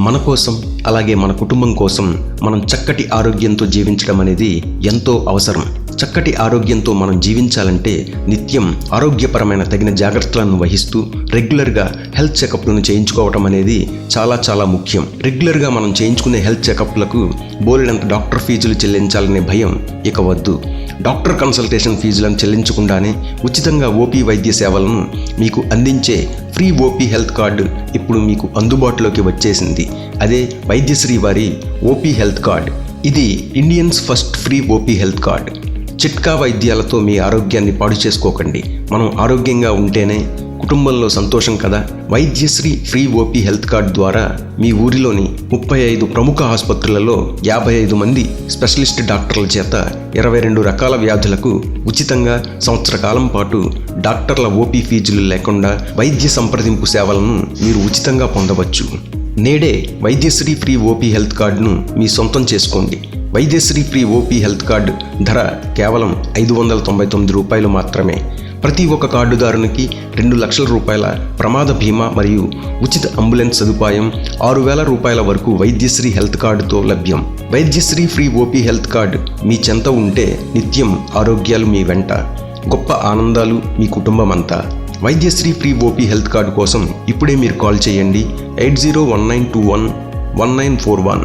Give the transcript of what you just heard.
మన కోసం అలాగే మన కుటుంబం కోసం మనం చక్కటి ఆరోగ్యంతో జీవించడం అనేది ఎంతో అవసరం. చక్కటి ఆరోగ్యంతో మనం జీవించాలంటే నిత్యం ఆరోగ్యపరమైన తగిన జాగ్రత్తలను వహిస్తూ రెగ్యులర్గా హెల్త్ చెకప్లను చేయించుకోవటం అనేది చాలా ముఖ్యం. రెగ్యులర్గా మనం చేయించుకునే హెల్త్ చెకప్లకు బోలెడంత డాక్టర్ ఫీజులు చెల్లించాలనే భయం ఇక వద్దు. డాక్టర్ కన్సల్టేషన్ ఫీజులను చెల్లించకుండానే ఉచితంగా ఓపీ వైద్య సేవలను మీకు అందించే ఫ్రీ ఓపీ హెల్త్ కార్డు ఇప్పుడు మీకు అందుబాటులోకి వచ్చేసింది. అదే వైద్యశ్రీ వారి ఓపీ హెల్త్ కార్డ్. ఇది Indians first free OP health card. చిట్కా వైద్యాలతో మీ ఆరోగ్యాన్ని పాడు చేసుకోకండి. మనం ఆరోగ్యంగా ఉంటేనే కుటుంబంలో సంతోషం కదా. వైద్యశ్రీ ఫ్రీ ఓపీ హెల్త్ కార్డ్ ద్వారా మీ ఊరిలోని 35 ప్రముఖ ఆసుపత్రులలో 55 మంది స్పెషలిస్ట్ డాక్టర్ల చేత 22 రకాల వ్యాధులకు ఉచితంగా సంవత్సర కాలం పాటు డాక్టర్ల ఓపీ ఫీజులు లేకుండా వైద్య సంప్రదింపు సేవలను మీరు ఉచితంగా పొందవచ్చు. నేడే వైద్యశ్రీ ఫ్రీ ఓపీ హెల్త్ కార్డును మీ సొంతం చేసుకోండి. వైద్యశ్రీ ఫ్రీ ఓపీ హెల్త్ కార్డు ధర కేవలం 599 రూపాయలు మాత్రమే. ప్రతి ఒక్క కార్డుదారునికి 2 లక్షల రూపాయల ప్రమాద బీమా మరియు ఉచిత అంబులెన్స్ సదుపాయం 6,000 రూపాయల వరకు వైద్యశ్రీ హెల్త్ కార్డుతో లభ్యం. వైద్యశ్రీ ఫ్రీ ఓపీ హెల్త్ కార్డు మీ చెంత ఉంటే నిత్యం ఆరోగ్యాలు మీ వెంట, గొప్ప ఆనందాలు మీ కుటుంబం అంతా. వైద్యశ్రీ ఫ్రీ ఓపీ హెల్త్ కార్డు కోసం ఇప్పుడే మీరు కాల్ చేయండి 8019211941.